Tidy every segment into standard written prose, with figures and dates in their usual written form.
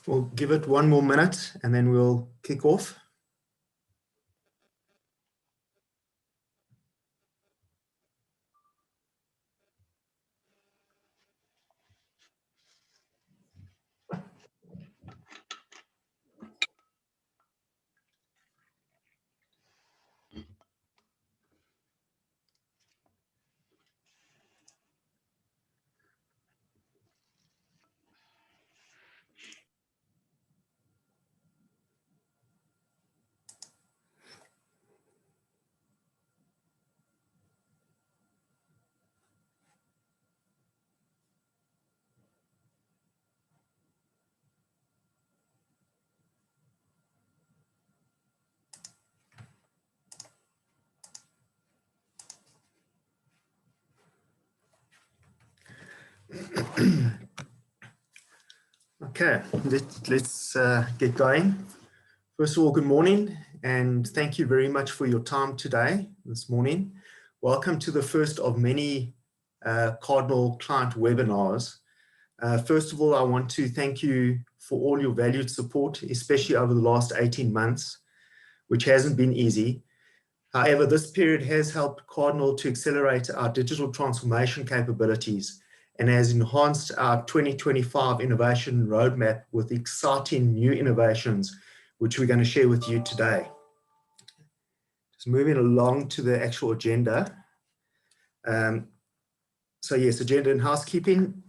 We'll give it one more minute and then we'll kick off. Okay, let's get going. First of all, good morning, and thank you very much for your time today, this morning. Welcome to the first of many Cardinal client webinars. First of all, I want to thank you for all your valued support, especially over the last 18 months, which hasn't been easy. However, this period has helped Cardinal to accelerate our digital transformation capabilities and has enhanced our 2025 innovation roadmap with exciting new innovations, which we're going to share with you today. Just moving along to the actual agenda. So yes, agenda and housekeeping.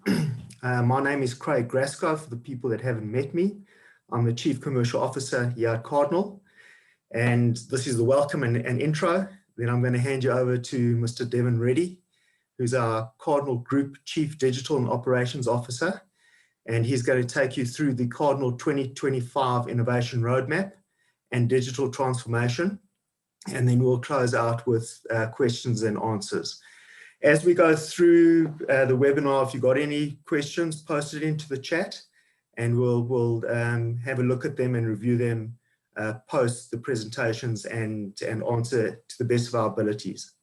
My name is Craig Grasco, for the people that haven't met me. I'm the Chief Commercial Officer here at Cardinal. And this is the welcome and intro. Then I'm going to hand you over to Mr. Devin Reddy, who's our Cardinal Group Chief Digital and Operations Officer. And he's going to take you through the Cardinal 2025 Innovation Roadmap and digital transformation. And then we'll close out with questions and answers. As we go through the webinar, if you've got any questions, post it into the chat and we'll have a look at them and review them post the presentations and answer to the best of our abilities.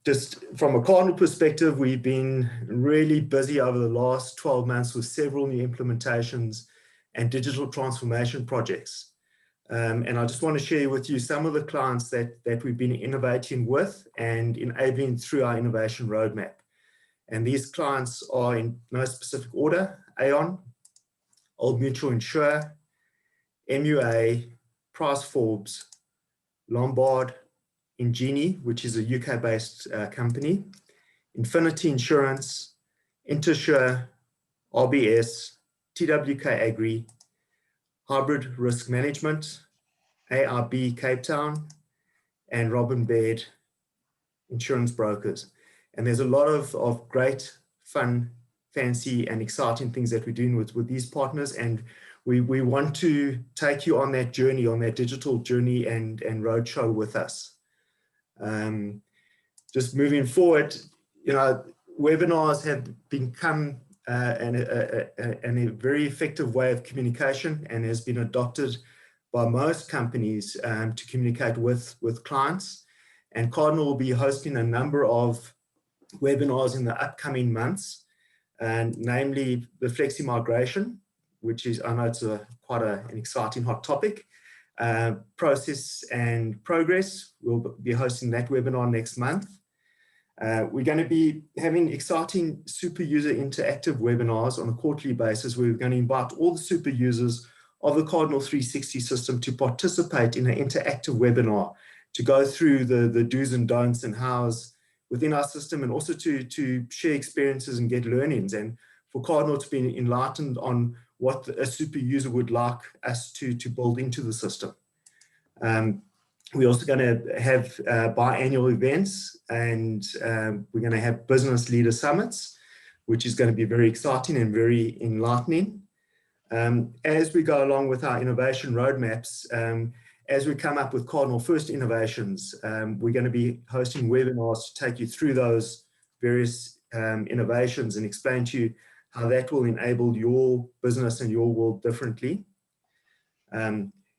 Just from a Cardinal perspective, we've been really busy over the last 12 months with several new implementations and digital transformation projects. And I just want to share with you some of the clients that we've been innovating with and enabling through our innovation roadmap. And these clients are in no specific order: Aon, Old Mutual Insure, MUA, Price Forbes, Lombard, Ingenie, which is a UK-based company, Infinity Insurance, Intersure, RBS, TWK Agri, Hybrid Risk Management, ARB Cape Town, and Robin Baird Insurance Brokers. And there's a lot of great, fun, fancy, and exciting things that we're doing with these partners. And we want to take you on that journey, on that digital journey and roadshow with us. Just moving forward, you know, webinars have become a very effective way of communication and has been adopted by most companies to communicate with clients. And Cardinal will be hosting a number of webinars in the upcoming months, and namely the Flexi Migration, which is, I know it's quite an exciting hot topic. Process and Progress, we'll be hosting that webinar next month. We're going to be having exciting super user interactive webinars on a quarterly basis. We're going to invite all the super users of the Cardinal 360 system to participate in an interactive webinar to go through the do's and don'ts and hows within our system, and also to share experiences and get learnings, and for Cardinal to be enlightened on what a super user would like us to build into the system. We're also going to have biannual events, and we're going to have business leader summits, which is going to be very exciting and very enlightening. As we go along with our innovation roadmaps, as we come up with Cardinal First Innovations, we're going to be hosting webinars to take you through those various innovations and explain to you how that will enable your business and your world differently.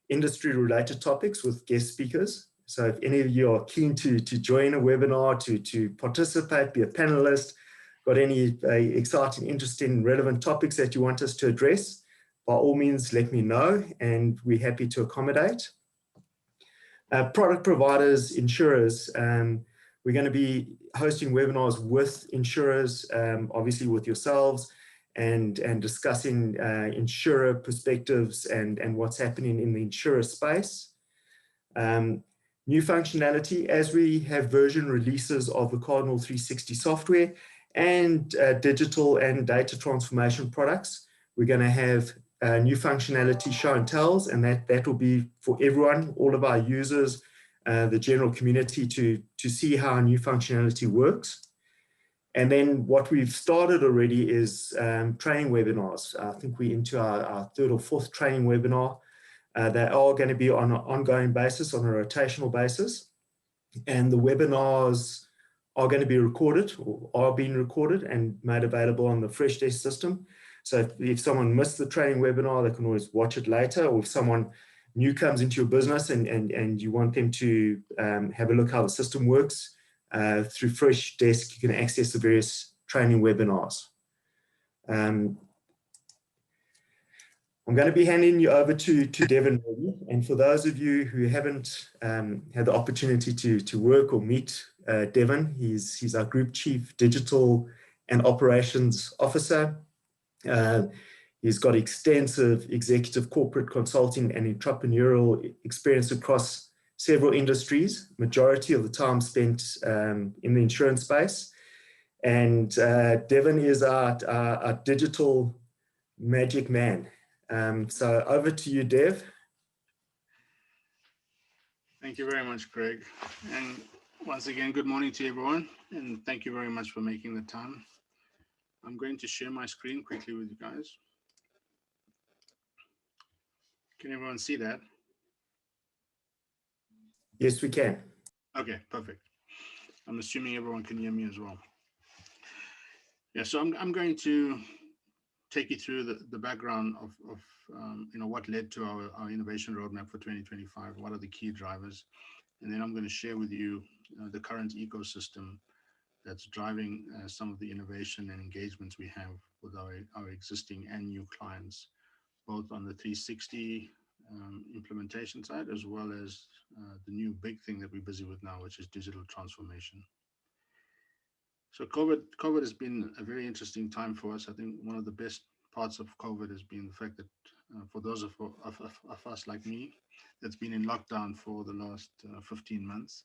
Industry-related topics with guest speakers. So if any of you are keen to join a webinar, to participate, be a panelist, got any exciting, interesting, relevant topics that you want us to address, by all means, let me know, and we're happy to accommodate. Product providers, insurers, we're going to be hosting webinars with insurers, obviously with yourselves, and discussing insurer perspectives and what's happening in the insurer space. New functionality, as we have version releases of the Cardinal 360 software and digital and data transformation products, we're going to have new functionality show and tells, and that will be for everyone, all of our users, the general community, to see how our new functionality works. And then what we've started already is training webinars. I think we're into our third or fourth training webinar. They are going to be on an ongoing basis, on a rotational basis. And the webinars are going to be recorded, or are being recorded and made available on the Freshdesk system. So if someone missed the training webinar, they can always watch it later. Or if someone new comes into your business and you want them to have a look how the system works, through Freshdesk, you can access the various training webinars. I'm going to be handing you over to Devin. And for those of you who haven't had the opportunity to work or meet Devin, he's our Group Chief Digital and Operations Officer. He's got extensive executive corporate consulting and entrepreneurial experience across several industries, majority of the time spent in the insurance space. And Devin is our digital magic man. So over to you, Dev. Thank you very much, Craig. And once again, good morning to everyone. And thank you very much for making the time. I'm going to share my screen quickly with you guys. Can everyone see that? Yes, we can. Okay, perfect. I'm assuming everyone can hear me as well. Yeah, so I'm going to take you through the background of what led to our innovation roadmap for 2025. What are the key drivers? And then I'm going to share with you the current ecosystem that's driving some of the innovation and engagements we have with our existing and new clients, both on the 360 implementation side, as well as the new big thing that we're busy with now, which is digital transformation. So COVID has been a very interesting time for us. I think one of the best parts of COVID has been the fact that for those of us like me, that's been in lockdown for the last 15 months,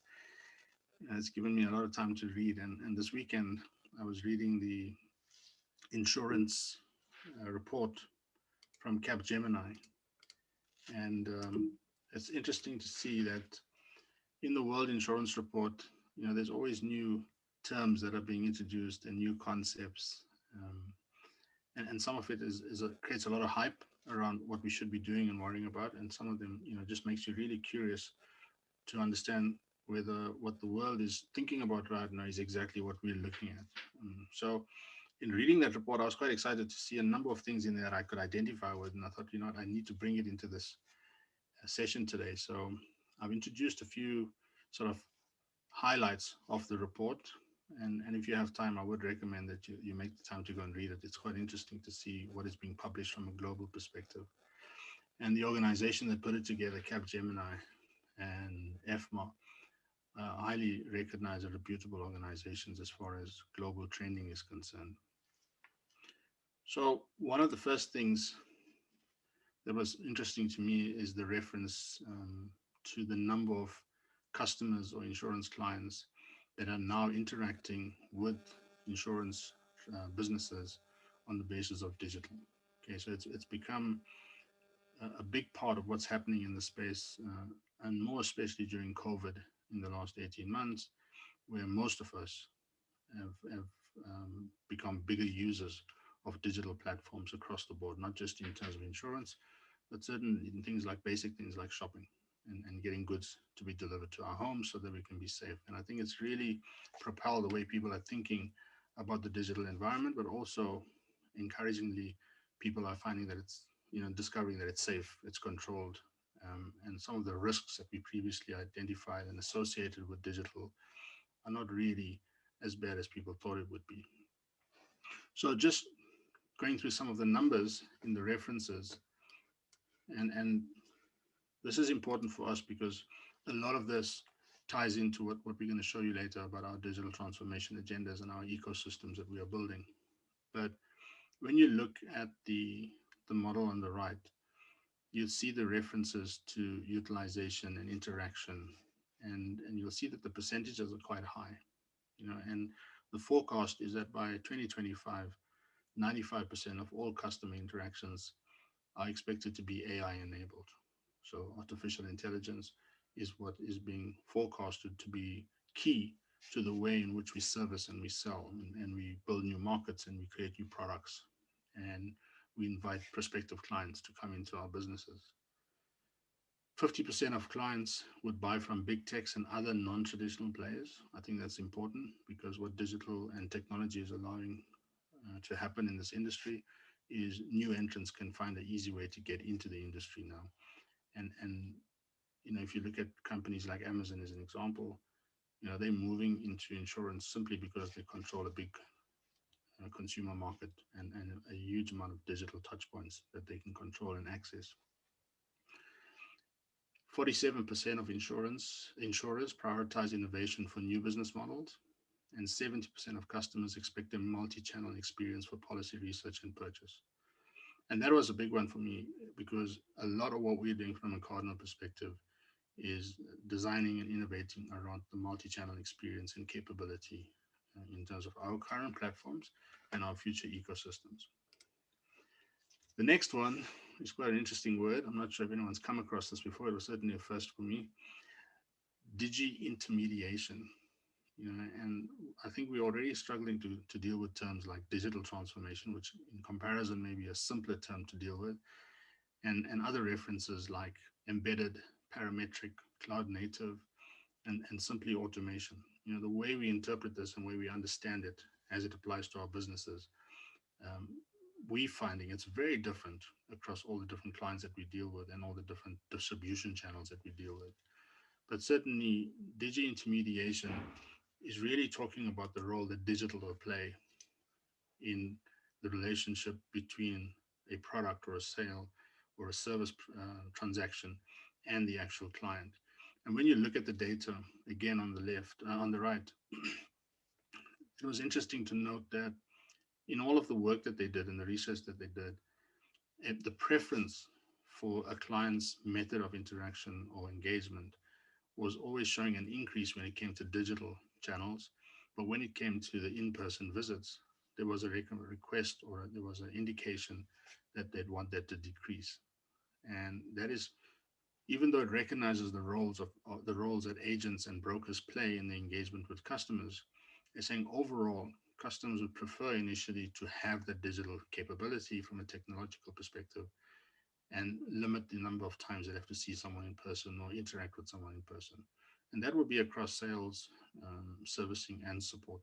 it's given me a lot of time to read. And this weekend, I was reading the insurance report from Capgemini. And it's interesting to see that in the World Insurance Report, there's always new terms that are being introduced and new concepts. And some of it creates a lot of hype around what we should be doing and worrying about. And some of them, just makes you really curious to understand whether what the world is thinking about right now is exactly what we're looking at. So in reading that report, I was quite excited to see a number of things in there that I could identify with. And I thought, I need to bring it into this session today. So I've introduced a few sort of highlights of the report. And if you have time, I would recommend that you make the time to go and read it. It's quite interesting to see what is being published from a global perspective. And the organization that put it together, Capgemini and EFMA, highly recognized and reputable organizations as far as global trending is concerned. So one of the first things that was interesting to me is the reference to the number of customers or insurance clients that are now interacting with insurance businesses on the basis of digital. Okay, so it's become a big part of what's happening in the space, and more especially during COVID in the last 18 months, where most of us have become bigger users of digital platforms across the board, not just in terms of insurance, but certainly in things like basic things like shopping and getting goods to be delivered to our homes so that we can be safe. And I think it's really propelled the way people are thinking about the digital environment, but also encouragingly, people are finding that it's, discovering that it's safe, it's controlled, and some of the risks that we previously identified and associated with digital are not really as bad as people thought it would be. So just going through some of the numbers in the references, and this is important for us because a lot of this ties into what we're going to show you later about our digital transformation agendas and our ecosystems that we are building. But when you look at the model on the right, you'll see the references to utilization and interaction, and you'll see that the percentages are quite high, and the forecast is that by 2025, 95% of all customer interactions are expected to be AI enabled. So artificial intelligence is what is being forecasted to be key to the way in which we service and we sell, and we build new markets and we create new products, and we invite prospective clients to come into our businesses. 50% of clients would buy from big techs and other non-traditional players. I think that's important because what digital and technology is allowing to happen in this industry is new entrants can find an easy way to get into the industry now. And if you look at companies like Amazon as an example, they're moving into insurance simply because they control a big consumer market, and a huge amount of digital touch points that they can control and access. 47% of insurers prioritize innovation for new business models, and 70% of customers expect a multi-channel experience for policy research and purchase. And that was a big one for me because a lot of what we're doing from a Cardinal perspective is designing and innovating around the multi-channel experience and capability in terms of our current platforms and our future ecosystems. The next one is quite an interesting word. I'm not sure if anyone's come across this before. It was certainly a first for me. Digi-intermediation. And I think we're already struggling to deal with terms like digital transformation, which in comparison may be a simpler term to deal with, and other references like embedded, parametric, cloud native, and simply automation. The way we interpret this and way we understand it as it applies to our businesses, we finding it's very different across all the different clients that we deal with and all the different distribution channels that we deal with. But certainly, digi-intermediation is really talking about the role that digital will play in the relationship between a product or a sale or a service transaction and the actual client. And when you look at the data, again on the right, it was interesting to note that in all of the work that they did and the research that they did, the preference for a client's method of interaction or engagement was always showing an increase when it came to digital channels. But when it came to the in-person visits, there was a request or there was an indication that they'd want that to decrease. And that is, even though it recognizes the roles that agents and brokers play in the engagement with customers, it's saying overall, customers would prefer initially to have that digital capability from a technological perspective and limit the number of times they have to see someone in person or interact with someone in person. And that would be across sales, servicing, and support.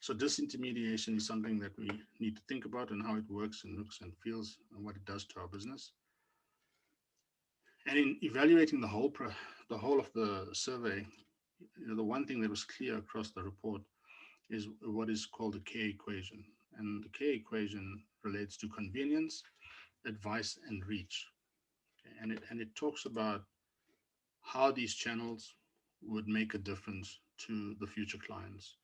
So disintermediation is something that we need to think about and how it works and looks and feels and what it does to our business. And in evaluating the whole of the survey, the one thing that was clear across the report is what is called the K equation. And the K equation relates to convenience, advice, and reach. And it talks about how these channels would make a difference to the future clients,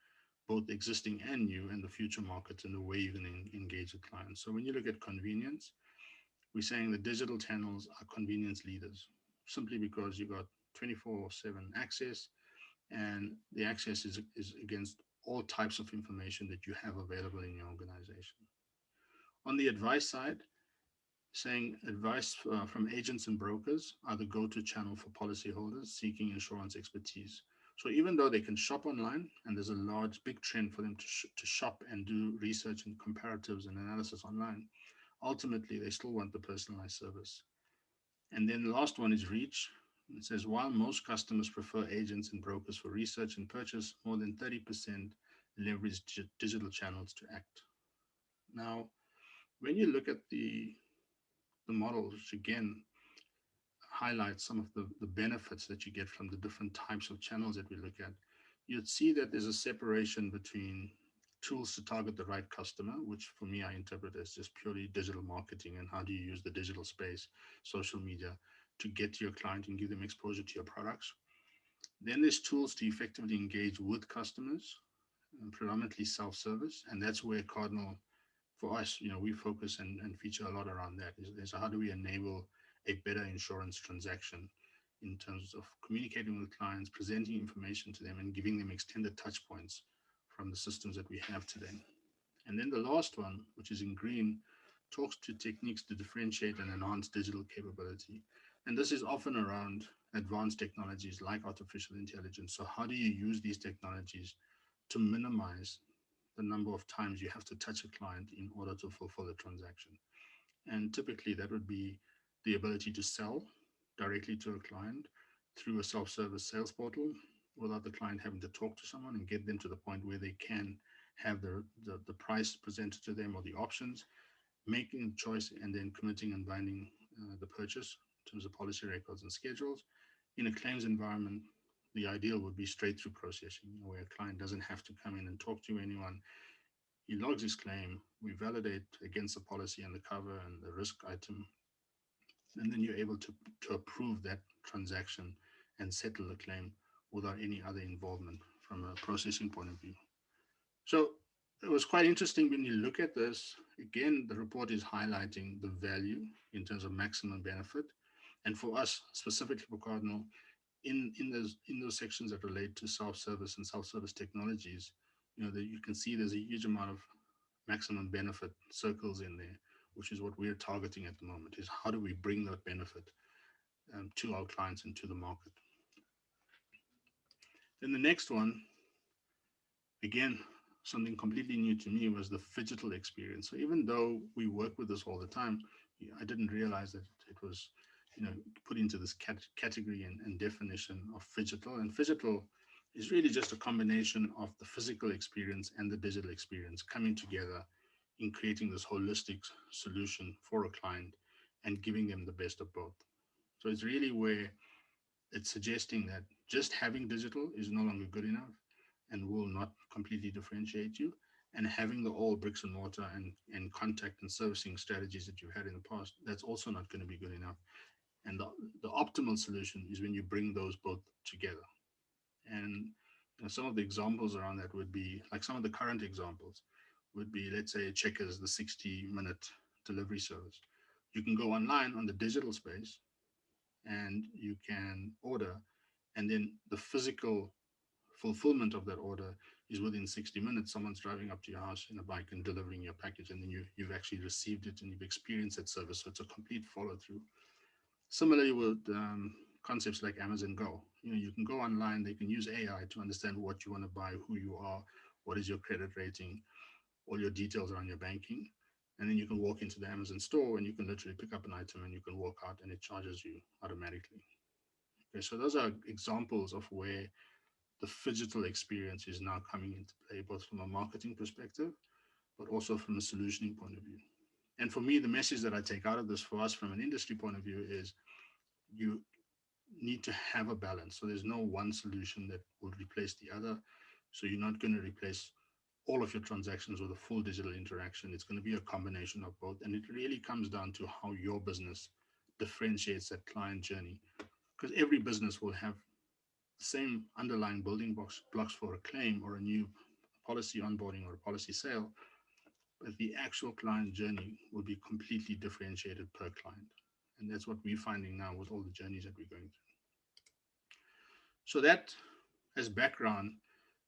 both existing and new, and the future markets and the way you're going to engage with clients. So when you look at convenience, we're saying the digital channels are convenience leaders, simply because you got 24/7 access, and the access is against all types of information that you have available in your organization. On the advice side, saying advice from agents and brokers are the go-to channel for policyholders seeking insurance expertise. So even though they can shop online, and there's a big trend for them to shop and do research and comparatives and analysis online, ultimately they still want the personalized service. And then the last one is reach. It says, while most customers prefer agents and brokers for research and purchase, more than 30% leverage digital channels to act. Now, when you look at the model, which again highlights some of the benefits that you get from the different types of channels that we look at, you'd see that there's a separation between tools to target the right customer, which for me I interpret as just purely digital marketing and how do you use the digital space, social media, to get to your client and give them exposure to your products. Then there's tools to effectively engage with customers, predominantly self-service, and that's where Cardinal, for us, we focus and feature a lot around that. Is how do we enable a better insurance transaction in terms of communicating with clients, presenting information to them, and giving them extended touch points from the systems that we have today. And then the last one, which is in green, talks to techniques to differentiate and enhance digital capability. And this is often around advanced technologies like artificial intelligence. So how do you use these technologies to minimize the number of times you have to touch a client in order to fulfill the transaction? And typically that would be the ability to sell directly to a client through a self-service sales portal without the client having to talk to someone and get them to the point where they can have the price presented to them or the options, making a choice and then committing and binding the purchase in terms of policy records and schedules. In a claims environment, the ideal would be straight through processing, where a client doesn't have to come in and talk to anyone. He logs his claim, we validate against the policy and the cover and the risk item, and then you're able to approve that transaction and settle the claim without any other involvement from a processing point of view. So it was quite interesting when you look at this. Again, the report is highlighting the value in terms of maximum benefit. And for us, specifically for Cardinal, in those sections that relate to self-service and self-service technologies, that you can see there's a huge amount of maximum benefit circles in there, which is what we're targeting at the moment, is how do we bring that benefit to our clients and to the market. Then the next one, again, something completely new to me, was the phygital experience. So even though we work with this all the time, I didn't realize that it was, put into this category and definition of phygital. And phygital is really just a combination of the physical experience and the digital experience coming together in creating this holistic solution for a client and giving them the best of both. So it's really where it's suggesting that just having digital is no longer good enough and will not completely differentiate you. And having the old bricks and mortar and contact and servicing strategies that you've had in the past, that's also not going to be good enough. And the optimal solution is when you bring those both together. And some of the examples around that would be, like some of the current examples would be, let's say, Checkers, the 60-minute delivery service. You can go online on the digital space and you can order, and then the physical fulfillment of that order is within 60 minutes. Someone's driving up to your house in a bike and delivering your package, and then you've actually received it and you've experienced that service. So it's a complete follow through. Similarly with concepts like Amazon Go, you can go online, they can use AI to understand what you want to buy, who you are, what is your credit rating, all your details around your banking. And then you can walk into the Amazon store and you can literally pick up an item and you can walk out and it charges you automatically. Okay, so those are examples of where the phygital experience is now coming into play, both from a marketing perspective, but also from a solutioning point of view. And for me, the message that I take out of this for us from an industry point of view is you need to have a balance. So there's no one solution that will replace the other. So you're not going to replace all of your transactions with a full digital interaction. It's going to be a combination of both. And it really comes down to how your business differentiates that client journey. Because every business will have the same underlying building blocks for a claim or a new policy onboarding or a policy sale, but the actual client journey will be completely differentiated per client. And that's what we're finding now with all the journeys that we're going through. So that, as background,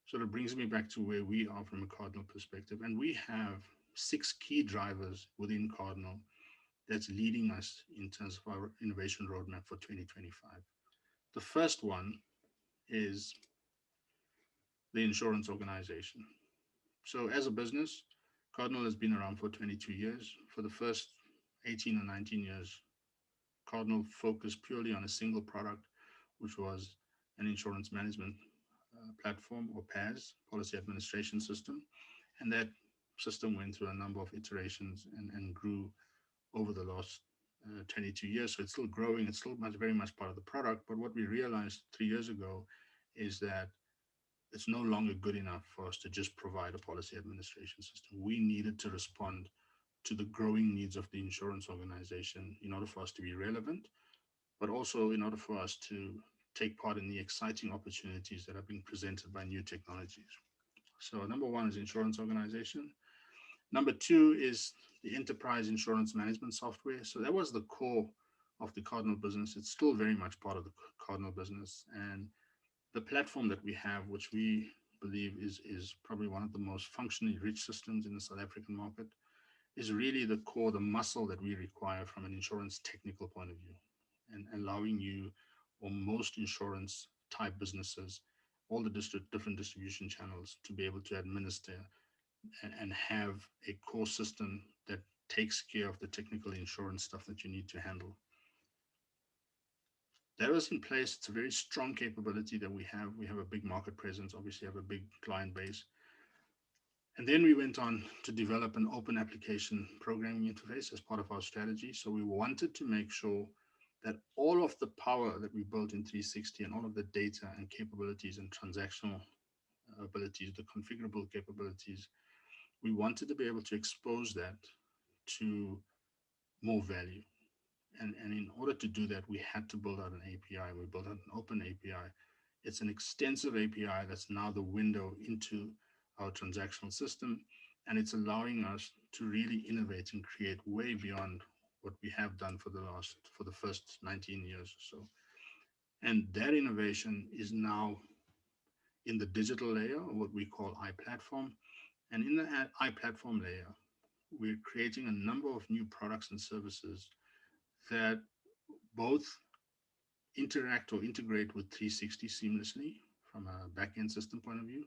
sort of brings me back to where we are from a Cardinal perspective. And we have 6 key drivers within Cardinal that's leading us in terms of our innovation roadmap for 2025. The first one is the insurance organization. So as a business, Cardinal has been around for 22 years. For the first 18 or 19 years, Cardinal focused purely on a single product, which was an insurance management platform, or PAS, policy administration system. And that system went through a number of iterations and grew over the last 22 years. So it's still growing. It's still very much part of the product. But what we realized 3 years ago is that it's no longer good enough for us to just provide a policy administration system. We needed to respond to the growing needs of the insurance organization in order for us to be relevant, but also in order for us to take part in the exciting opportunities that are being presented by new technologies. So number one is insurance organization. Number two is the enterprise insurance management software. So that was the core of the Cardinal business. It's still very much part of the Cardinal business. And the platform that we have, which we believe is probably one of the most functionally rich systems in the South African market, is really the core, the muscle that we require from an insurance technical point of view, and allowing you, or most insurance type businesses, all the different distribution channels, to be able to administer and have a core system that takes care of the technical insurance stuff that you need to handle. That was in place. It's a very strong capability that we have. We have a big market presence, obviously have a big client base. And then we went on to develop an open application programming interface as part of our strategy. So we wanted to make sure that all of the power that we built in 360 and all of the data and capabilities and transactional abilities, the configurable capabilities, we wanted to be able to expose that to more value. And in order to do that, we had to build out an API. We built out an open API. It's an extensive API that's now the window into our transactional system. And it's allowing us to really innovate and create way beyond what we have done for the first 19 years or so. And that innovation is now in the digital layer, or what we call iPlatform. And in the iPlatform layer, we're creating a number of new products and services that both interact or integrate with 360 seamlessly from a back-end system point of view,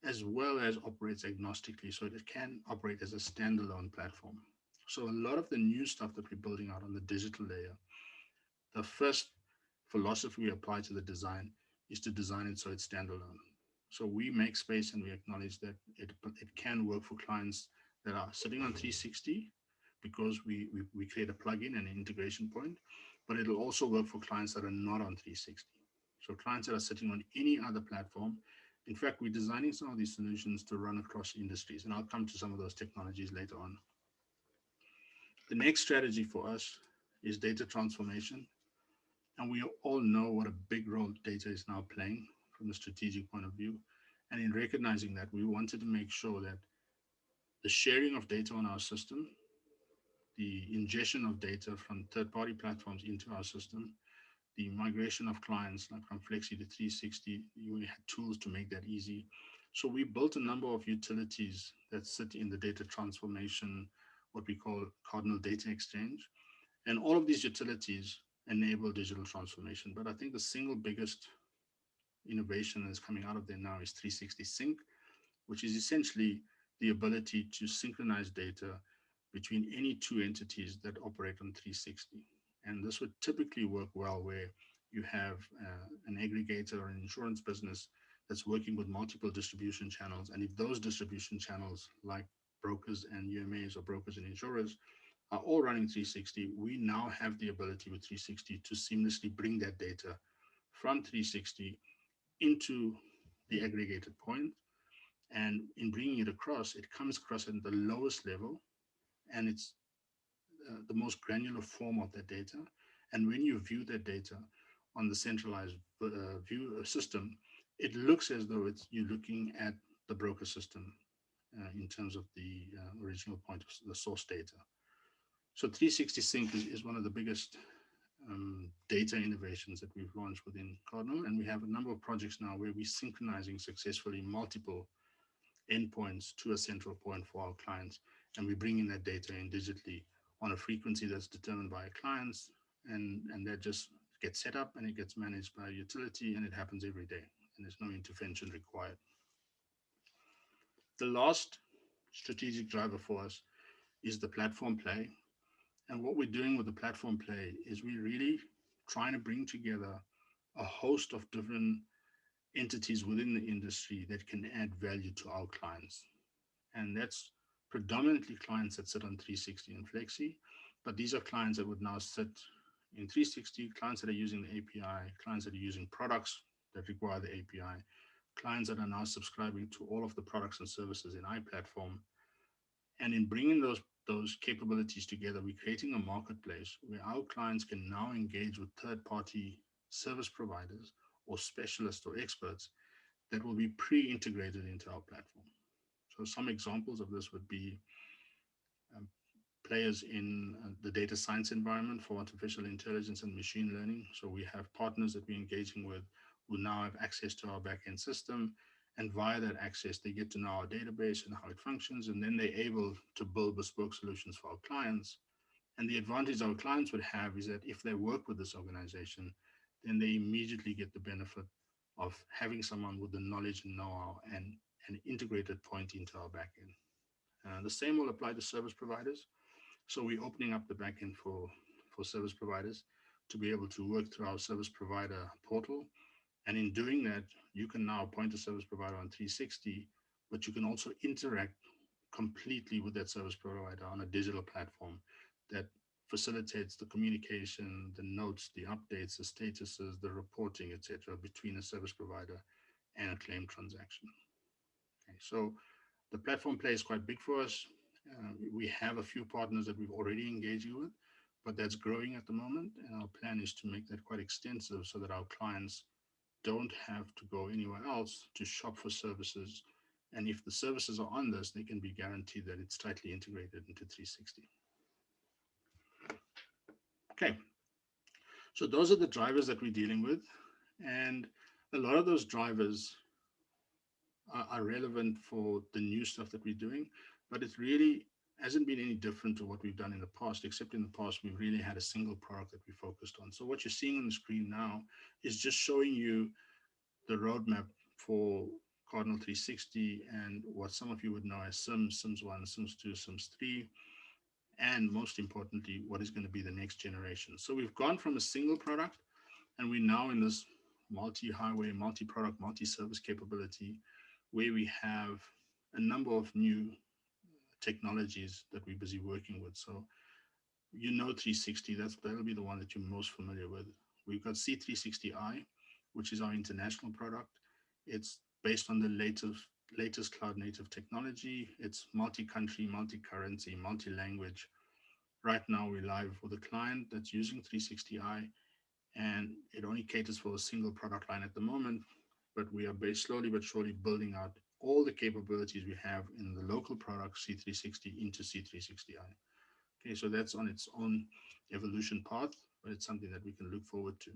as well as operates agnostically, so it can operate as a standalone platform. So a lot of the new stuff that we're building out on the digital layer, the first philosophy we apply to the design is to design it so it's standalone. So we make space and we acknowledge that it can work for clients that are sitting on 360, because we create a plugin and an integration point, but it'll also work for clients that are not on 360. So clients that are sitting on any other platform. In fact, we're designing some of these solutions to run across industries, and I'll come to some of those technologies later on. The next strategy for us is data transformation. And we all know what a big role data is now playing from a strategic point of view. And in recognizing that, we wanted to make sure that the sharing of data on our system, the ingestion of data from third-party platforms into our system, the migration of clients like from Flexi to 360, we had tools to make that easy. So we built a number of utilities that sit in the data transformation, what we call Cardinal Data Exchange. And all of these utilities enable digital transformation. But I think the single biggest innovation that's coming out of there now is 360 Sync, which is essentially the ability to synchronize data between any two entities that operate on 360. And this would typically work well where you have an aggregator or an insurance business that's working with multiple distribution channels. And if those distribution channels, like brokers and UMAs or brokers and insurers, are all running 360, we now have the ability with 360 to seamlessly bring that data from 360 into the aggregated point. And in bringing it across, it comes across at the lowest level, and it's the most granular form of that data. And when you view that data on the centralized view system, it looks as though you're looking at the broker system in terms of the original point of the source data. So 360 Sync is one of the biggest data innovations that we've launched within Cardinal. And we have a number of projects now where we're synchronizing successfully multiple endpoints to a central point for our clients. And we bring in that data in digitally on a frequency that's determined by our clients. And that just gets set up and it gets managed by a utility, and it happens every day. And there's no intervention required. The last strategic driver for us is the platform play. And what we're doing with the platform play is we're really trying to bring together a host of different entities within the industry that can add value to our clients. And that's predominantly clients that sit on 360 and Flexi, but these are clients that would now sit in 360, clients that are using the API, clients that are using products that require the API, clients that are now subscribing to all of the products and services in iPlatform. And in bringing those capabilities together, we're creating a marketplace where our clients can now engage with third-party service providers or specialists or experts that will be pre-integrated into our platform. So some examples of this would be um, players in the data science environment for artificial intelligence and machine learning. So we have partners that we're engaging with who now have access to our backend system. And via that access, they get to know our database and how it functions. And then they're able to build bespoke solutions for our clients. And the advantage our clients would have is that if they work with this organization, then they immediately get the benefit of having someone with the knowledge and know-how and an integrated point into our backend. The same will apply to service providers. So we're opening up the backend for service providers to be able to work through our service provider portal. And in doing that, you can now appoint a service provider on 360, but you can also interact completely with that service provider on a digital platform that facilitates the communication, the notes, the updates, the statuses, the reporting, etc., between a service provider and a claim transaction. Okay, so the platform play is quite big for us. We have a few partners that we've already engaged with, but that's growing at the moment. And our plan is to make that quite extensive so that our clients don't have to go anywhere else to shop for services. And if the services are on this, they can be guaranteed that it's tightly integrated into 360. Okay, so those are the drivers that we're dealing with. And a lot of those drivers are relevant for the new stuff that we're doing, but it really hasn't been any different to what we've done in the past, except in the past, we really had a single product that we focused on. So what you're seeing on the screen now is just showing you the roadmap for Cardinal 360 and what some of you would know as Sims, Sims 1, Sims 2, Sims 3, and most importantly, what is going to be the next generation. So we've gone from a single product and we're now in this multi-highway, multi-product, multi-service capability where we have a number of new technologies that we're busy working with. So you know 360, that'll be the one that you're most familiar with. We've got C360i, which is our international product. It's based on the latest cloud native technology. It's multi-country, multi-currency, multi-language. Right now we're live with a client that's using 360i, and it only caters for a single product line at the moment, but we are slowly but surely building out all the capabilities we have in the local product C360 into C360i. Okay, so that's on its own evolution path, but it's something that we can look forward to.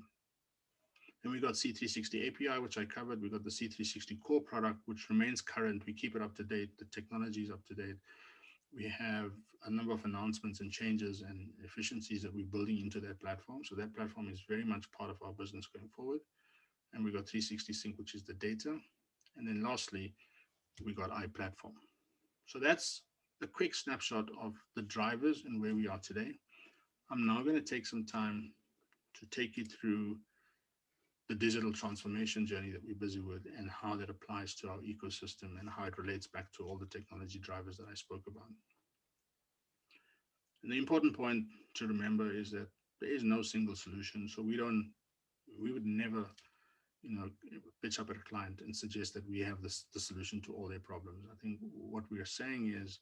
Then we got C360 API, which I covered. We got the C360 core product, which remains current. We keep it up to date. The technology is up to date. We have a number of announcements and changes and efficiencies that we're building into that platform. So that platform is very much part of our business going forward. And we got 360 Sync, which is the data. And then lastly, we got iPlatform. So that's a quick snapshot of the drivers and where we are today. I'm now going to take some time to take you through the digital transformation journey that we're busy with and how that applies to our ecosystem and how it relates back to all the technology drivers that I spoke about. And the important point to remember is that there is no single solution. So we would never, pitch up at a client and suggest that we have the solution to all their problems. I think what we are saying is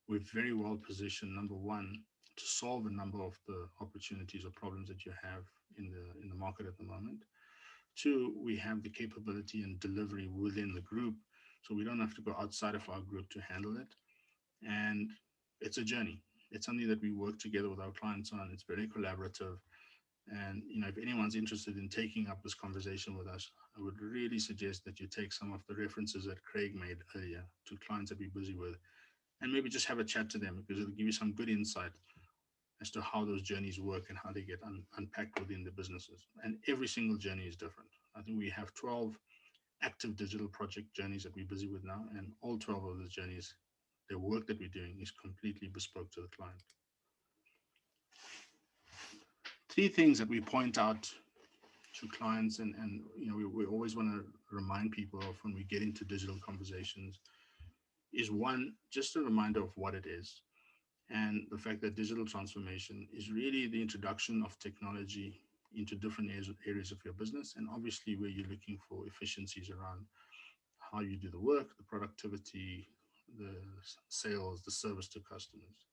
we're very well positioned, number one, to solve a number of the opportunities or problems that you have in the market at the moment. Two, we have the capability and delivery within the group, so we don't have to go outside of our group to handle it. And it's a journey. It's something that we work together with our clients on. It's very collaborative. And if anyone's interested in taking up this conversation with us, I would really suggest that you take some of the references that Craig made earlier to clients that we're busy with, and maybe just have a chat to them, because it'll give you some good insight as to how those journeys work and how they get unpacked within the businesses. And every single journey is different. I think we have 12 active digital project journeys that we're busy with now, and all 12 of those journeys, the work that we're doing is completely bespoke to the client. Three things that we point out to clients, and we always want to remind people of when we get into digital conversations, is one, just a reminder of what it is, and the fact that digital transformation is really the introduction of technology into different areas of your business, and obviously where you're looking for efficiencies around how you do the work, the productivity, the sales, the service to customers.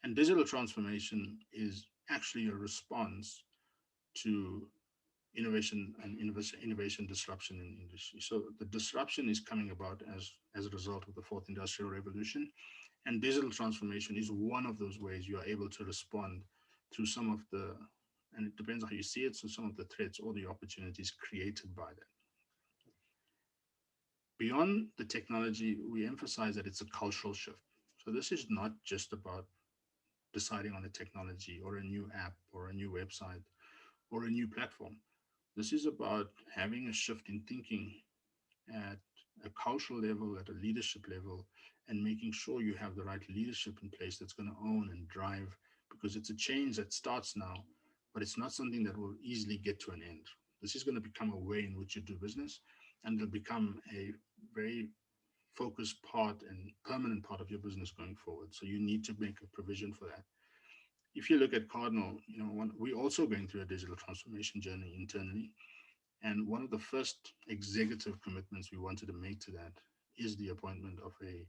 And digital transformation is actually a response to innovation and innovation disruption in industry. So the disruption is coming about as a result of the fourth industrial revolution, and digital transformation is one of those ways you are able to respond to some of the, and it depends on how you see it, so some of the threats or the opportunities created by that. Beyond the technology, we emphasize that it's a cultural shift. So this is not just about deciding on a technology or a new app or a new website or a new platform. This is about having a shift in thinking at a cultural level, at a leadership level, and making sure you have the right leadership in place that's going to own and drive, because it's a change that starts now, but it's not something that will easily get to an end. This is going to become a way in which you do business, and it'll become a very focused part and permanent part of your business going forward. So you need to make a provision for that. If you look at Cardinal, we're also going through a digital transformation journey internally. And one of the first executive commitments we wanted to make to that is the appointment of a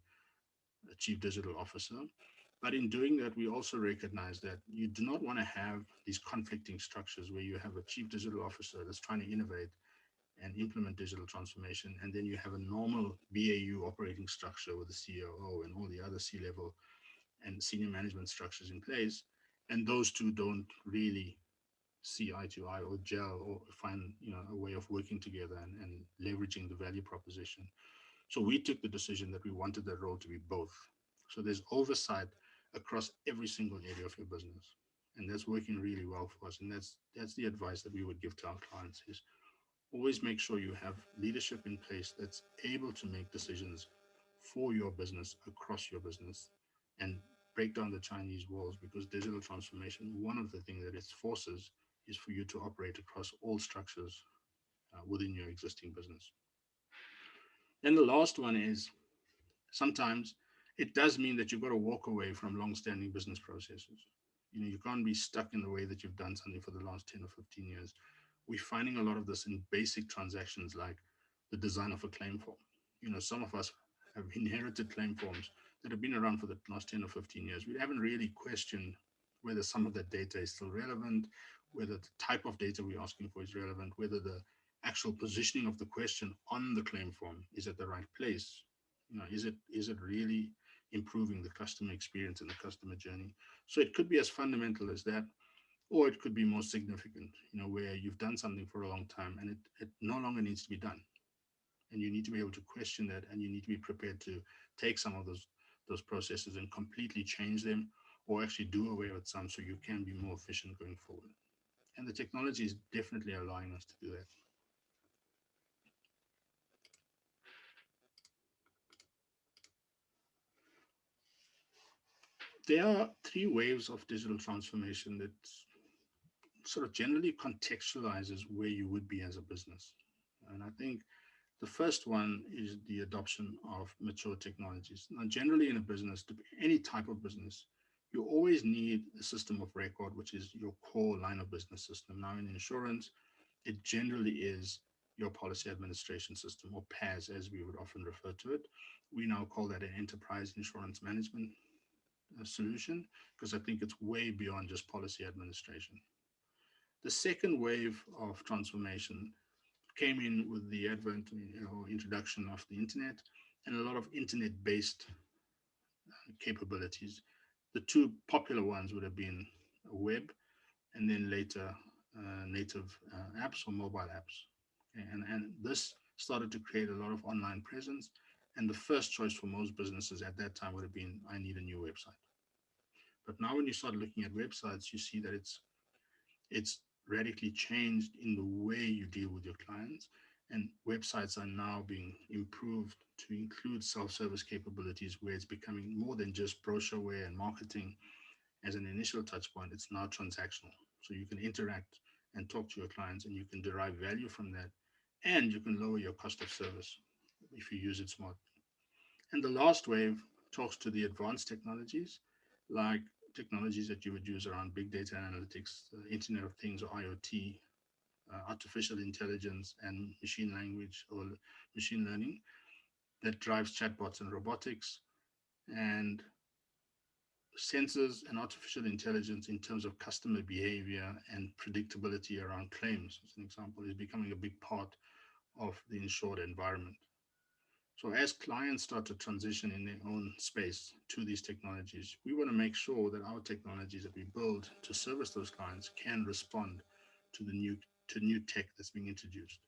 chief digital officer. But in doing that, we also recognize that you do not want to have these conflicting structures where you have a chief digital officer that's trying to innovate and implement digital transformation, and then you have a normal BAU operating structure with the COO and all the other C-level and senior management structures in place, and those two don't really see eye to eye or gel or find a way of working together and leveraging the value proposition. So we took the decision that we wanted that role to be both. So there's oversight across every single area of your business, and that's working really well for us. And that's the advice that we would give to our clients: is always make sure you have leadership in place that's able to make decisions for your business across your business and break down the Chinese walls, because digital transformation, one of the things that it forces is for you to operate across all structures within your existing business. Then the last one is, sometimes it does mean that you've got to walk away from long-standing business processes. You can't be stuck in the way that you've done something for the last 10 or 15 years. We're finding a lot of this in basic transactions like the design of a claim form. Some of us have inherited claim forms that have been around for the last 10 or 15 years. We haven't really questioned whether some of that data is still relevant, whether the type of data we're asking for is relevant, whether the actual positioning of the question on the claim form is at the right place. Is it really improving the customer experience and the customer journey? So it could be as fundamental as that, or it could be more significant, where you've done something for a long time and it no longer needs to be done. And you need to be able to question that, and you need to be prepared to take some of those processes and completely change them, or actually do away with some so you can be more efficient going forward. And the technology is definitely allowing us to do that. There are three waves of digital transformation that sort of generally contextualizes where you would be as a business. And I think the first one is the adoption of mature technologies. Now, generally in a business, any type of business, you always need a system of record, which is your core line of business system. Now, in insurance, it generally is your policy administration system, or PAS, as we would often refer to it. We now call that an enterprise insurance management solution, because I think it's way beyond just policy administration. The second wave of transformation came in with the advent, introduction of the internet and a lot of internet-based capabilities. The two popular ones would have been web, and then later native apps or mobile apps. Okay, and this started to create a lot of online presence. And the first choice for most businesses at that time would have been, I need a new website. But now when you start looking at websites, you see that it's radically changed in the way you deal with your clients. And websites are now being improved to include self-service capabilities, where it's becoming more than just brochureware and marketing as an initial touch point. It's now transactional. So you can interact and talk to your clients, and you can derive value from that. And you can lower your cost of service if you use it smartly. And the last wave talks to the advanced technologies, like technologies that you would use around big data analytics, Internet of Things or IoT, artificial intelligence and machine language or machine learning. that drives chatbots and robotics, and sensors and artificial intelligence in terms of customer behavior and predictability around claims, as an example, is becoming a big part of the insured environment. So as clients start to transition in their own space to these technologies, we want to make sure that our technologies that we build to service those clients can respond to the new tech that's being introduced.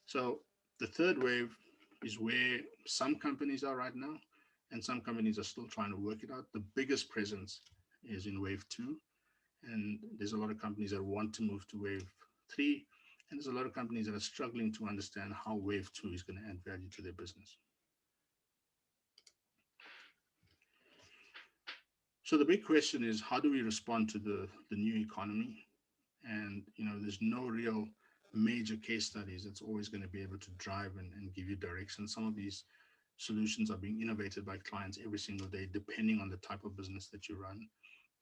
So the third wave is where some companies are right now, and some companies are still trying to work it out. The biggest presence is in wave two, and there's a lot of companies that want to move to wave three, and there's a lot of companies that are struggling to understand how wave two is going to add value to their business. So the big question is, how do we respond to the new economy? And there's no real major case studies that's always going to be able to drive and give you direction. Some of these solutions are being innovated by clients every single day, depending on the type of business that you run.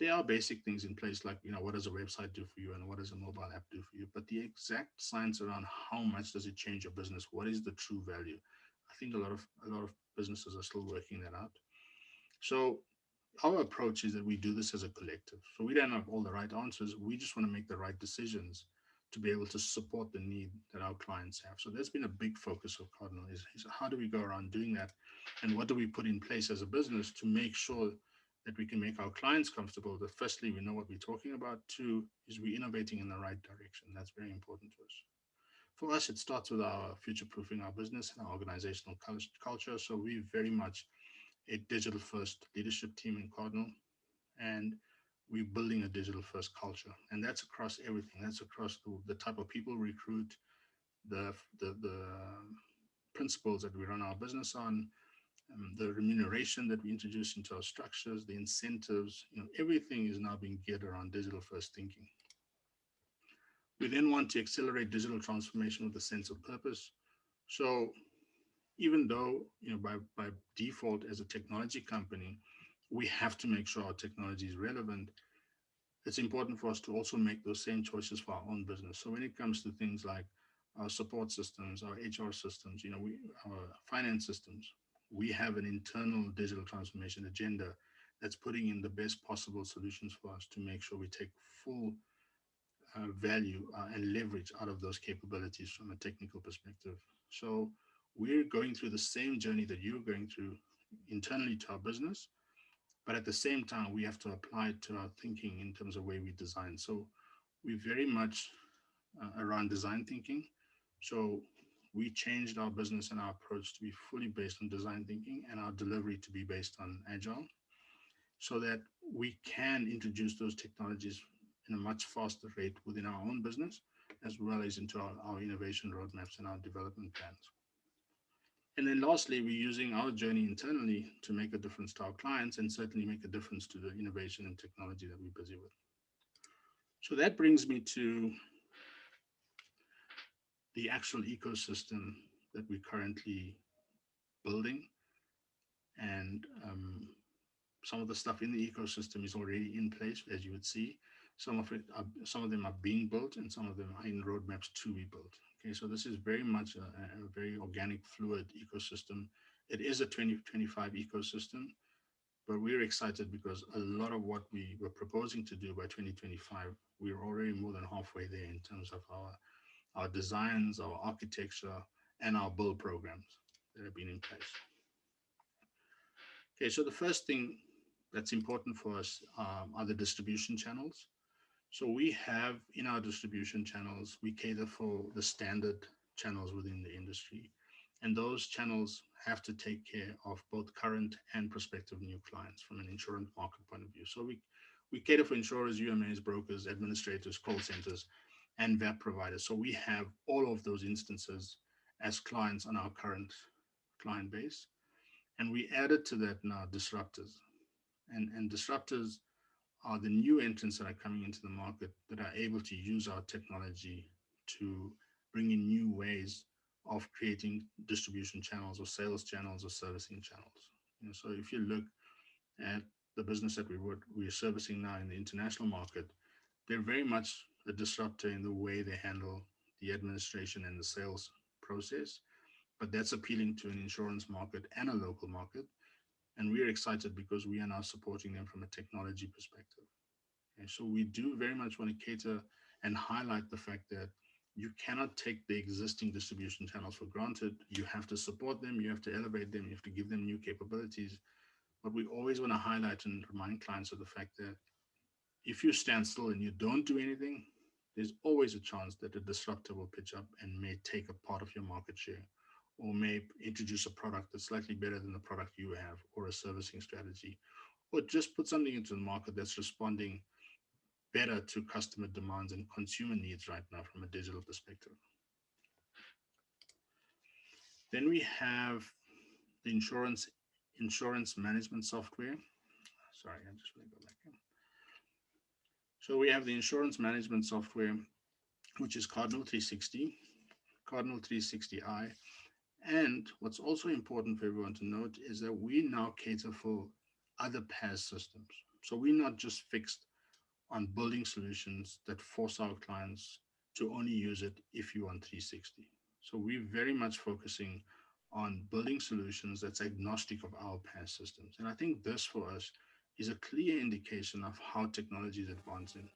There are basic things in place, like what does a website do for you and what does a mobile app do for you, but the exact science around how much does it change your business, what is the true value, I think a lot of businesses are still working that out. So our approach is that we do this as a collective. So we don't have all the right answers. We just want to make the right decisions to be able to support the need that our clients have. So that's been a big focus of Cardinal is how do we go around doing that? And what do we put in place as a business to make sure that we can make our clients comfortable? That firstly, we know what we're talking about. Two, is we innovating in the right direction. That's very important to us. For us, it starts with our future-proofing our business and our organizational culture. So we're very much a digital first leadership team in Cardinal, and we're building a digital first culture. And that's across everything. That's across the type of people we recruit, the principles that we run our business on, the remuneration that we introduce into our structures, the incentives, everything is now being geared around digital first thinking. We then want to accelerate digital transformation with a sense of purpose. So even though, by default as a technology company, we have to make sure our technology is relevant, it's important for us to also make those same choices for our own business. So when it comes to things like our support systems, our HR systems, our finance systems, we have an internal digital transformation agenda that's putting in the best possible solutions for us to make sure we take full value and leverage out of those capabilities from a technical perspective. So we're going through the same journey that you're going through internally to our business, but at the same time, we have to apply it to our thinking in terms of way we design. So we're very much around design thinking. So we changed our business and our approach to be fully based on design thinking and our delivery to be based on agile, so that we can introduce those technologies in a much faster rate within our own business, as well as into our innovation roadmaps and our development plans. And then lastly, we're using our journey internally to make a difference to our clients and certainly make a difference to the innovation and technology that we're busy with. So that brings me to the actual ecosystem that we're currently building. And some of the stuff in the ecosystem is already in place, as you would see. Some of them are being built, and some of them are in roadmaps to be built. Okay, so this is very much a very organic, fluid ecosystem. It is a 2025 ecosystem, but we're excited because a lot of what we were proposing to do by 2025, we're already more than halfway there in terms of our designs, our architecture, and our build programs that have been in place. Okay, so the first thing that's important for us are the distribution channels. So we have in our distribution channels, we cater for the standard channels within the industry. And those channels have to take care of both current and prospective new clients from an insurance market point of view. So we cater for insurers, UMAs, brokers, administrators, call centers, and VAP providers. So we have all of those instances as clients on our current client base. And we added to that now disruptors. And disruptors are the new entrants that are coming into the market that are able to use our technology to bring in new ways of creating distribution channels or sales channels or servicing channels. So if you look at the business that we're servicing now in the international market, they're very much a disruptor in the way they handle the administration and the sales process. but that's appealing to an insurance market and a local market. And we're excited because we are now supporting them from a technology perspective. Okay, so we do very much want to cater and highlight the fact that you cannot take the existing distribution channels for granted. You have to support them, you have to elevate them, you have to give them new capabilities. But we always want to highlight and remind clients of the fact that if you stand still and you don't do anything, there's always a chance that a disruptor will pitch up and may take a part of your market share, or may introduce a product that's slightly better than the product you have, or a servicing strategy, or just put something into the market that's responding better to customer demands and consumer needs right now from a digital perspective. Then we have the insurance management software. Sorry, I'm just going to go back in. So we have the insurance management software, which is Cardinal 360, Cardinal 360i. And what's also important for everyone to note is that we now cater for other PaaS systems. So we're not just fixed on building solutions that force our clients to only use it if you want 360. So we're very much focusing on building solutions that's agnostic of our PaaS systems. And I think this for us is a clear indication of how technology is advancing.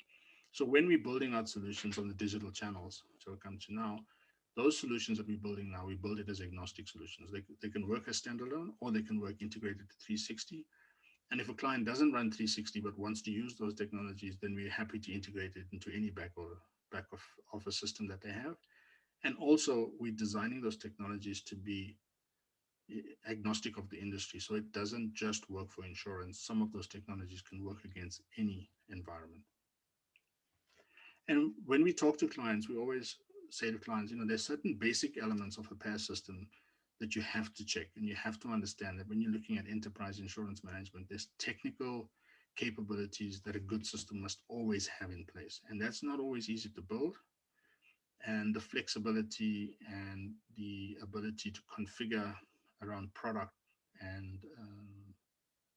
So when we're building out solutions on the digital channels, so we'll come to now, those solutions that we're building now, we build it as agnostic solutions. They can work as standalone, or they can work integrated to 360. And if a client doesn't run 360 but wants to use those technologies, then we're happy to integrate it into any back of a system that they have. And also, we're designing those technologies to be agnostic of the industry. So it doesn't just work for insurance. Some of those technologies can work against any environment. And when we talk to clients, we always say to clients, there's certain basic elements of a PaaS system that you have to check, and you have to understand that when you're looking at enterprise insurance management, there's technical capabilities that a good system must always have in place. And that's not always easy to build. And the flexibility and the ability to configure around product and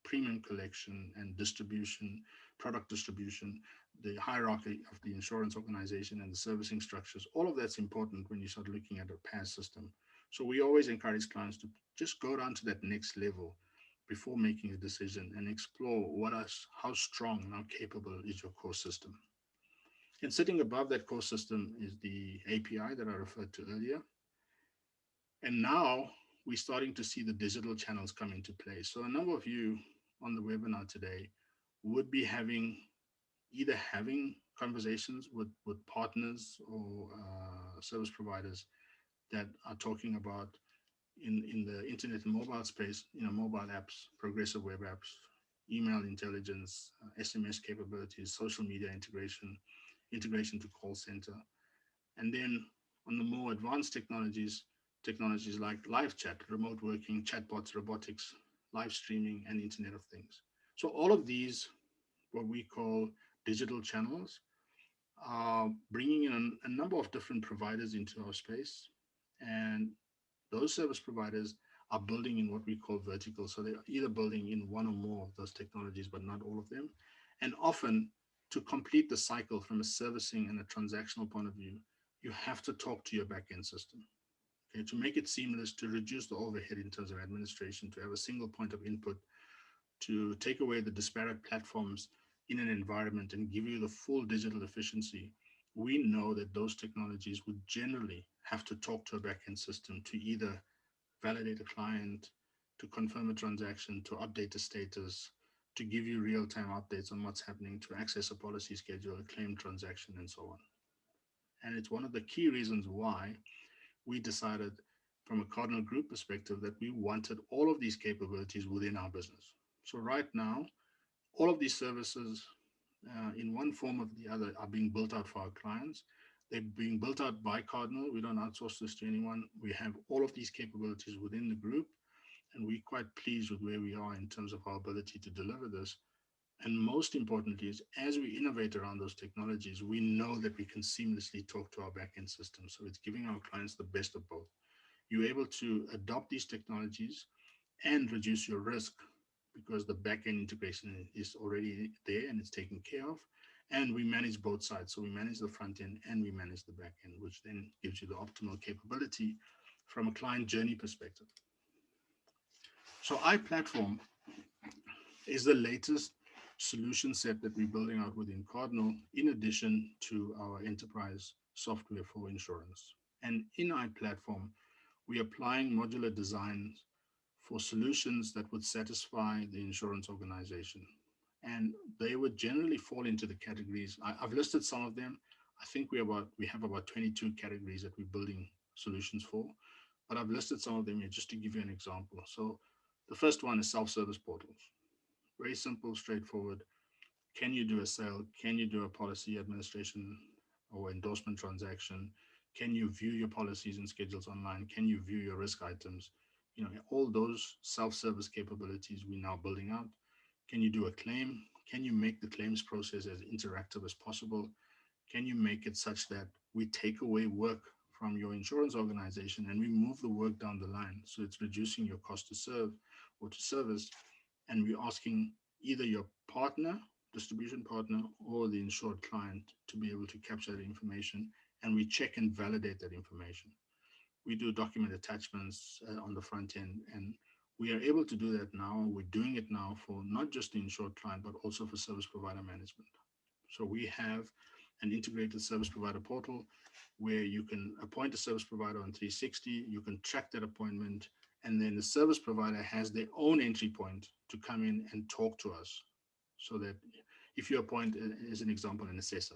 premium collection and distribution, product distribution, the hierarchy of the insurance organization and the servicing structures, all of that's important when you start looking at a PaaS system. So we always encourage clients to just go down to that next level before making a decision and explore how strong and how capable is your core system. And sitting above that core system is the API that I referred to earlier. And now we're starting to see the digital channels come into play. So a number of you on the webinar today would be either having conversations with partners or service providers that are talking about in the internet and mobile space, mobile apps, progressive web apps, email intelligence, SMS capabilities, social media integration to call center. And then on the more advanced technologies like live chat, remote working, chatbots, robotics, live streaming, and Internet of Things. So all of these, what we call digital channels, are bringing in a number of different providers into our space. And those service providers are building in what we call verticals. So they're either building in one or more of those technologies, but not all of them. And often, to complete the cycle from a servicing and a transactional point of view, you have to talk to your backend system. Okay, to make it seamless, to reduce the overhead in terms of administration, to have a single point of input, to take away the disparate platforms in an environment and give you the full digital efficiency. We know that those technologies would generally have to talk to a backend system to either validate a client, to confirm a transaction, to update the status, to give you real-time updates on what's happening, to access a policy schedule, a claim transaction, and so on. And it's one of the key reasons why we decided from a Cardinal Group perspective that we wanted all of these capabilities within our business. So right now, all of these services in one form or the other are being built out for our clients. They're being built out by Cardinal. We don't outsource this to anyone. We have all of these capabilities within the group, and we're quite pleased with where we are in terms of our ability to deliver this. And most importantly is, as we innovate around those technologies, we know that we can seamlessly talk to our backend system. So it's giving our clients the best of both. You're able to adopt these technologies and reduce your risk because the backend integration is already there and it's taken care of. And we manage both sides. So we manage the front end and we manage the back end, which then gives you the optimal capability from a client journey perspective. So iPlatform is the latest solution set that we're building out within Cardinal, in addition to our enterprise software for insurance. And in iPlatform, we're applying modular designs for solutions that would satisfy the insurance organization. And they would generally fall into the categories. I've listed some of them. I think we have about 22 categories that we're building solutions for, but I've listed some of them here just to give you an example. So the first one is self-service portals. Very simple, straightforward. Can you do a sale? Can you do a policy administration or endorsement transaction? Can you view your policies and schedules online? Can you view your risk items? All those self-service capabilities we're now building out. Can you do a claim? Can you make the claims process as interactive as possible? Can you make it such that we take away work from your insurance organization and we move the work down the line? So it's reducing your cost to serve or to service. And we're asking either your partner, distribution partner, or the insured client to be able to capture that information, and we check and validate that information. We do document attachments on the front end, and we are able to do that now. We're doing it now for not just the insured client, but also for service provider management. So we have an integrated service provider portal where you can appoint a service provider on 360, you can track that appointment, and then the service provider has their own entry point to come in and talk to us. So that if you appoint, as an example, an assessor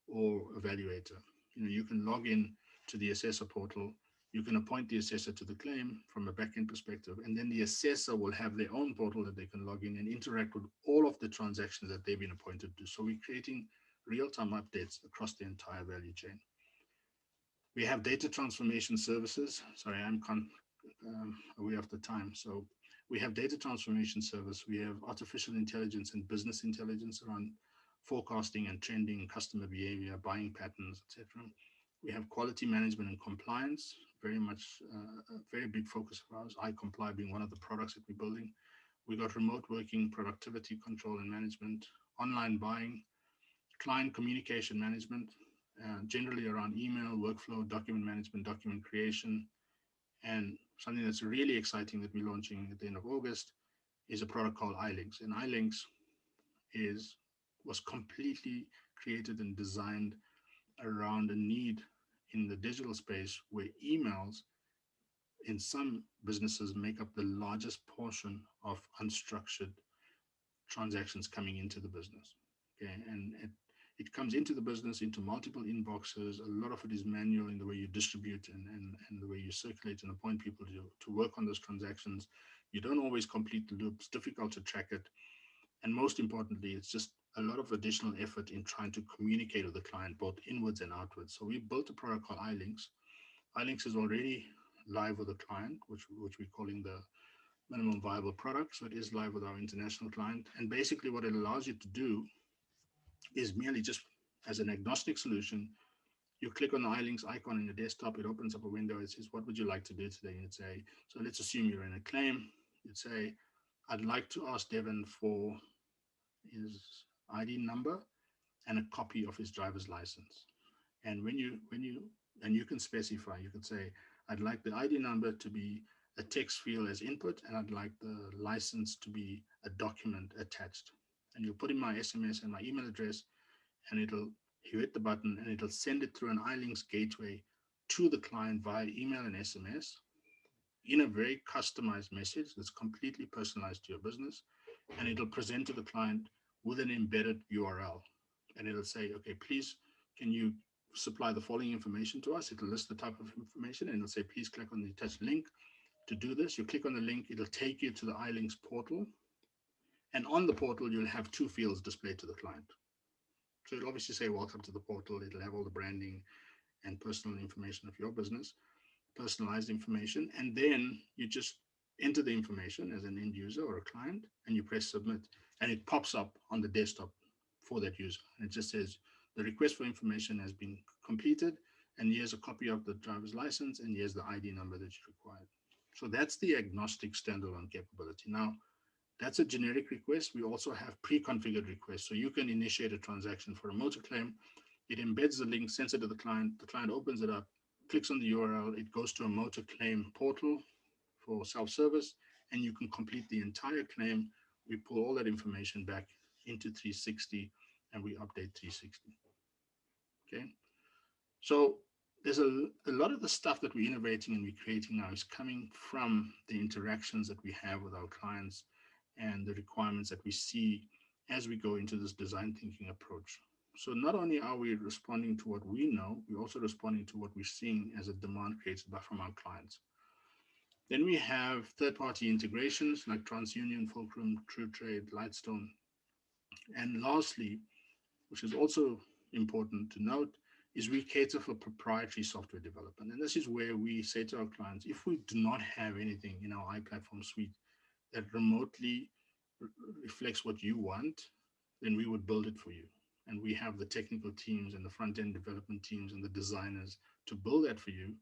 or evaluator, you can log in to the assessor portal, you can appoint the assessor to the claim from a back-end perspective, and then the assessor will have their own portal that they can log in and interact with all of the transactions that they've been appointed to. So we're creating real-time updates across the entire value chain. We have data transformation services. Sorry, I'm away of the time. So we have data transformation service. We have artificial intelligence and business intelligence around forecasting and trending, customer behavior, buying patterns, etc. We have quality management and compliance, very much a very big focus of ours, iComply being one of the products that we're building. We got remote working, productivity control and management, online buying, client communication management, generally around email, workflow, document management, document creation, and something that's really exciting that we're launching at the end of August is a product called iLinks. And iLinks was completely created and designed around a need in the digital space where emails in some businesses make up the largest portion of unstructured transactions coming into the business. Okay, and it comes into the business into multiple inboxes. A lot of it is manual in the way you distribute and the way you circulate and appoint people to work on those transactions. You don't always complete the loop. It's difficult to track it. And most importantly, it's just a lot of additional effort in trying to communicate with the client, both inwards and outwards. So we built a product called iLinks. iLinks is already live with a client, which we're calling the minimum viable product. So it is live with our international client. And basically what it allows you to do is merely just as an agnostic solution, you click on the iLinks icon on your desktop, it opens up a window, it says, what would you like to do today? And you'd say, so let's assume you're in a claim. You'd say, I'd like to ask Devin for his ID number and a copy of his driver's license. And and you can specify, you could say, I'd like the ID number to be a text field as input, and I'd like the license to be a document attached. And you put in my SMS and my email address, and you hit the button and it'll send it through an iLinks gateway to the client via email and SMS in a very customized message that's completely personalized to your business. And it'll present to the client with an embedded URL. And it'll say, okay, please, can you supply the following information to us? It'll list the type of information and it'll say, please click on the attached link to do this. You click on the link, it'll take you to the iLinks portal. And on the portal, you'll have two fields displayed to the client. So it'll obviously say, welcome to the portal. It'll have all the branding and personal information of your business, personalized information. And then you just enter the information as an end user or a client, and you press submit. And it pops up on the desktop for that user. And it just says, the request for information has been completed. And here's a copy of the driver's license. And here's the ID number that you required. So that's the agnostic standalone capability. Now, that's a generic request. We also have pre-configured requests. So you can initiate a transaction for a motor claim. It embeds the link, sends it to the client opens it up, clicks on the URL, it goes to a motor claim portal for self-service, and you can complete the entire claim. We pull all that information back into 360 and we update 360. Okay. So there's a lot of the stuff that we're innovating and we're creating now is coming from the interactions that we have with our clients and the requirements that we see as we go into this design thinking approach. So not only are we responding to what we know, we're also responding to what we're seeing as a demand created from our clients. Then we have third-party integrations like TransUnion, Fulcrum, TrueTrade, Lightstone. And lastly, which is also important to note, is we cater for proprietary software development. And this is where we say to our clients, if we do not have anything in our iPlatform suite that remotely reflects what you want, then we would build it for you. And we have the technical teams and the front-end development teams and the designers to build that for you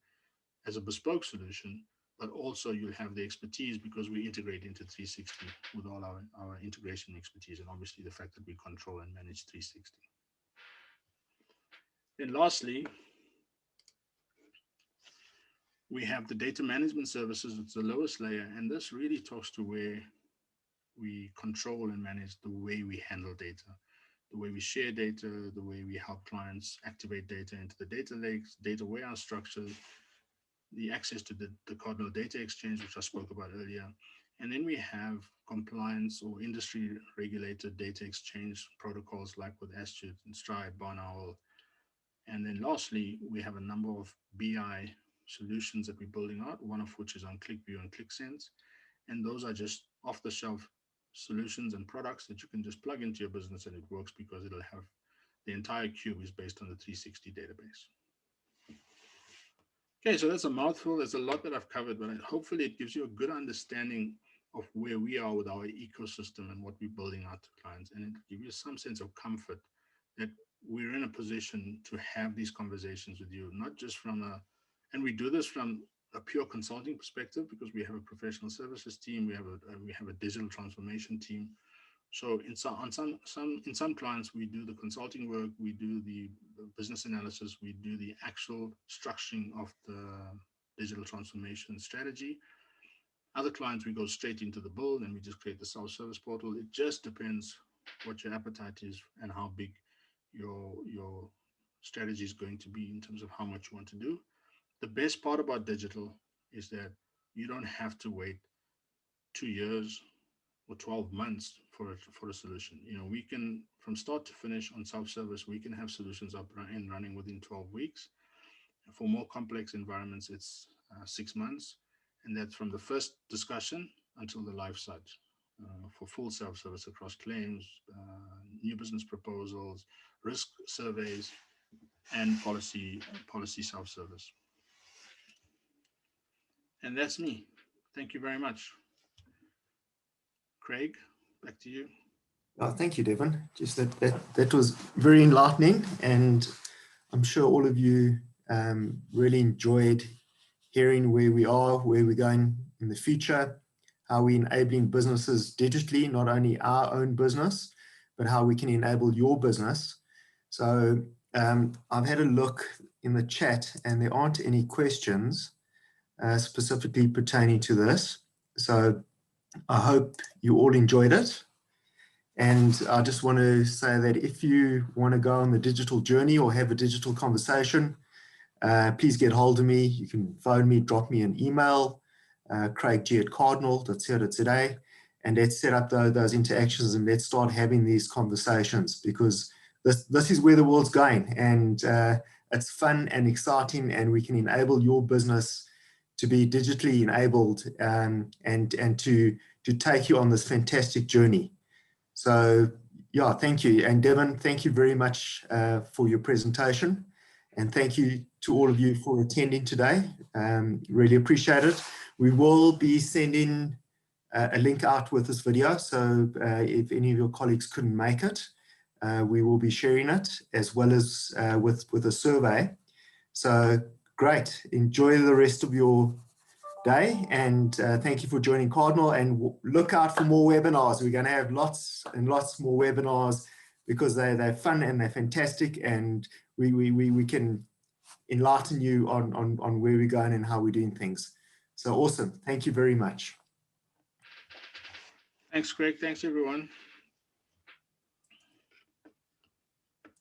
as a bespoke solution, but also you'll have the expertise because we integrate into 360 with all our integration expertise, and obviously the fact that we control and manage 360. Then lastly, we have the data management services. It's the lowest layer, and this really talks to where we control and manage the way we handle data, the way we share data, the way we help clients activate data into the data lakes, data warehouse structures, the access to the Cardinal data exchange, which I spoke about earlier. And then we have compliance or industry regulated data exchange protocols like with Astute and Stride, Barnowl. And then lastly, we have a number of BI solutions that we're building out, one of which is on ClickView and ClickSense. And those are just off-the-shelf solutions and products that you can just plug into your business and it works because it'll have the entire cube is based on the 360 database. Okay, so that's a mouthful. There's a lot that I've covered, but hopefully it gives you a good understanding of where we are with our ecosystem and what we're building out to clients. And it gives you some sense of comfort that we're in a position to have these conversations with you, not just and we do this from a pure consulting perspective because we have a professional services team, we have a digital transformation team. So in some clients, we do the consulting work, we do the business analysis, we do the actual structuring of the digital transformation strategy. Other clients, we go straight into the build and we just create the self-service portal. It just depends what your appetite is and how big your strategy is going to be in terms of how much you want to do. The best part about digital is that you don't have to wait 2 years or 12 months for a solution. You know, we can, from start to finish on self-service, we can have solutions up and running within 12 weeks. For more complex environments, it's 6 months. And that's from the first discussion until the live site for full self-service across claims, new business proposals, risk surveys, and policy self-service. And that's me. Thank you very much. Craig, back to you. Oh, thank you, Devin. Just that was very enlightening, and I'm sure all of you really enjoyed hearing where we are, where we're going in the future, how we're enabling businesses digitally, not only our own business, but how we can enable your business. So I've had a look in the chat and there aren't any questions specifically pertaining to this. So I hope you all enjoyed it. And I just want to say that if you want to go on the digital journey or have a digital conversation, please get hold of me. You can phone me, drop me an email, craig@cardinal.co.za, and let's set up those interactions and let's start having these conversations, because this is where the world's going, and it's fun and exciting, and we can enable your business to be digitally enabled and to take you on this fantastic journey. So yeah, thank you. And Devin, thank you very much for your presentation. And thank you to all of you for attending today. Really appreciate it. We will be sending a link out with this video. So if any of your colleagues couldn't make it, we will be sharing it as well as with a survey. So great. Enjoy the rest of your day, and thank you for joining Cardinal, and look out for more webinars. We're going to have lots and lots more webinars because they're fun and they're fantastic, and we can enlighten you on where we're going and how we're doing things. So awesome. Thank you very much. Thanks, Craig. Thanks, everyone.